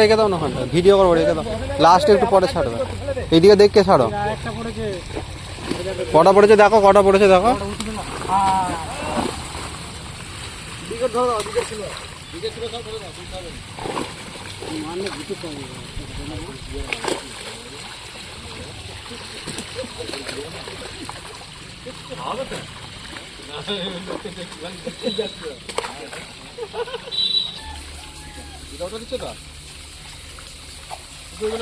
রেখে দাও না ওখানটা ভিডিও করবো, রেখে দাও, লাস্ট একটু পরে ছাড়বে। এইদিকে দেখকে ছাড়ো, কটা পড়েছে দেখো, কটা পড়েছে দেখো।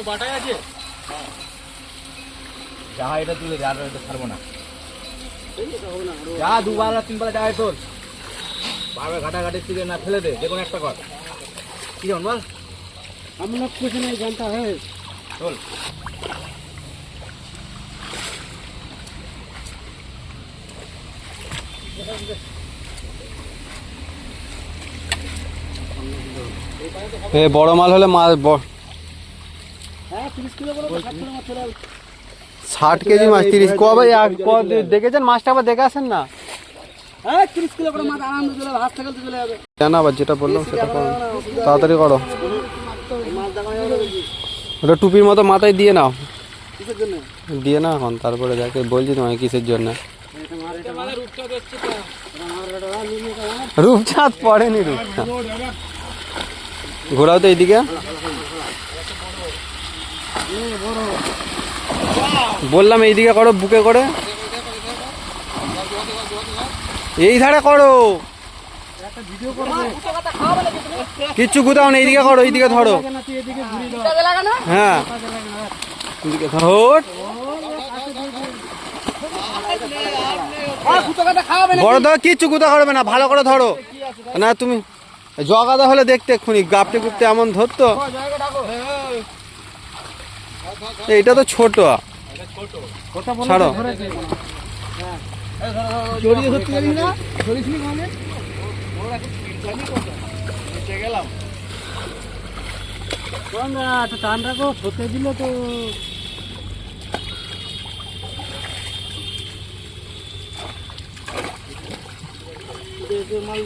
বাটাই আছে যা, এটা তুলে যা, এটা ছাড়বো না যা, দুবেলা তিনবেলা যায় তোর বারবার ঘাটাঘাটি থেকে না ফেলে দে, যে কোনো একটা কর। কি যেমন বল, हम लोग कुछ नहीं जानता है, চল। বড় মাল হলে মাছ 60 কেজি মাছ 30 কবে দেখেছেন মাছটা, আবার দেখে আসেন না। 30 কিলো করে মাছ আরামে চলে যাবে, হাত থেকে চলে যাবে। জানা আবার যেটা বললাম সেটা করো, তাড়াতাড়ি করো। ওটা টুপির মতো মাথায় দিয়ে নাও, দিয়ে না এখন, তারপরে দেখে বলছি তোমায় কিসের জন্য। রূপচাঁদ পড়েনি, রূপচাঁদ ঘোরাও তো এইদিকে, বললাম এইদিকে করো, বুকে করে এই ধারে করো, কিচ্ছু গুতাও না, এইদিকে করো, এইদিকে ধরো, হ্যাঁ এইদিকে ধরো, বড় ধরো, কিচ্ছু গুতা করবে না, ভালো করে ধরো না। তুমি জগাদা হলে দেখতে এক্ষুনি গাপটে গুপটে এমন ধরতো, এইটা তো ছোট, ছাড়ো। টান রাখো, ধরতে দিলে তো মাল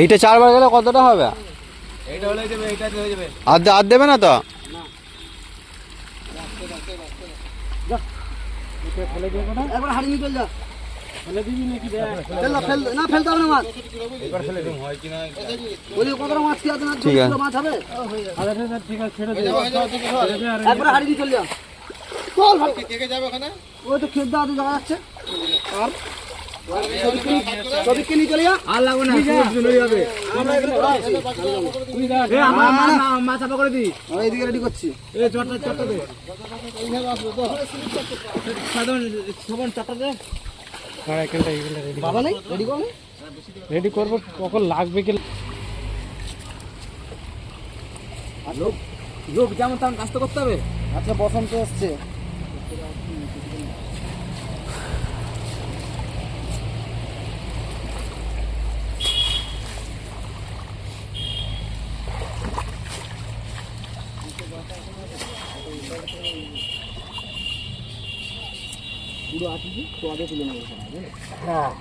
এইটা 4 বার গেলে কতটা হবে? আর দেবে না তো, ঠিক আছে, রেডি করবো, কখন লাগবে কি লোক যেমন তেমন কাজ তো করতে হবে। আচ্ছা, বসন্ত এসছে, পুরো আসি তো আগে তুলে নেবো। হ্যাঁ,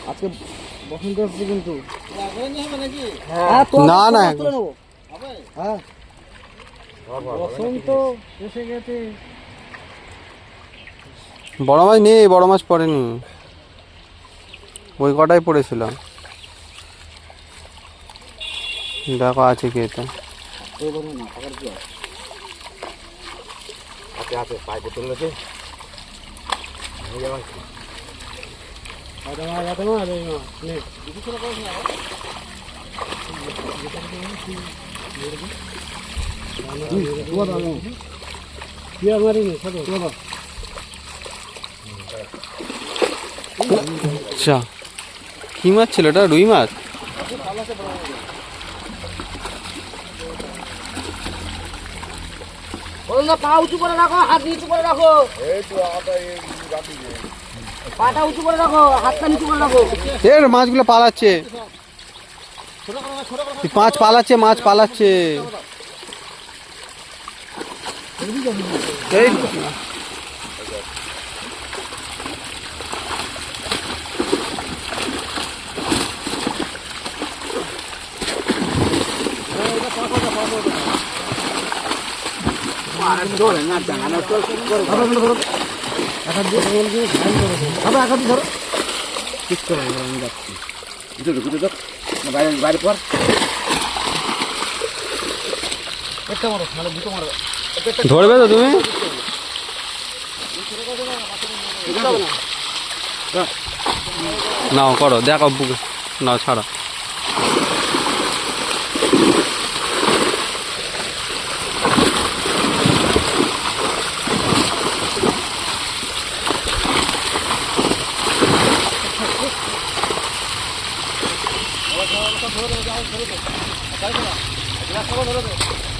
আজকে বসন্ত আসছে কিন্তু না না, হ্যাঁ বসন্ত এসে গেছে। বড় মাছ নেই, বড় মাছ পড়েনি, ওই কটাই পড়েছিল। দেখো আছে কি, এটা পায়ে বোতল আছে, আচ্ছা কি মাছ ছিল এটা? রুই মাছ। বলো না, পা উঁচু করে রাখো, হাত নিচু করে রাখো। পাটা উঁচু করে রাখো, হাতটা নিচু করে রাখো। এর মাছগুলো পালাচ্ছে, মাছ পালাচ্ছে, মাছ পালাচ্ছে। এই বাইরে পর ধরবে তো তুমি? নাও করো, দেখো বুকে নাও, ছাড়া।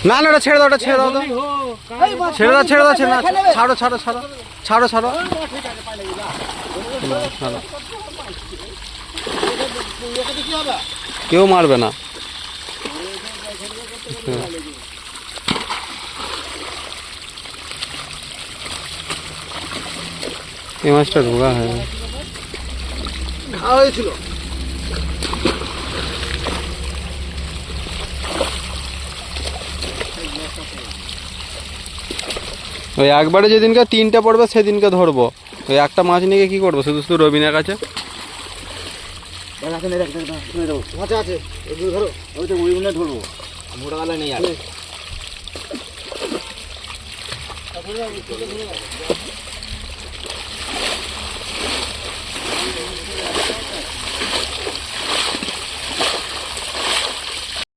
না না, ওটা ছেড়ে দাও, ওটা ছেড়ে দাও তো, ছেড়ে দাও, ছেড়ে দাও, ছেড়ে দাও, ছাড়ো ছাড়ো ছাড়ো ছাড়ো ছাড়ো ছাড়ো। কেউ মারবে না। এই মাছটা ঢোকা হয় খাওয়া হয়েছিল। ওই একবারে যেদিনকে 3টে পড়বে সেদিনকে ধরবো। ওই একটা মাছ নিয়ে কি করবো শুধু শুধু রবিনের কাছে? মাছ আছে, এগুলো ধরো। ওই তো ওই মনে ধরবো, মোটাবেলা নেই আর।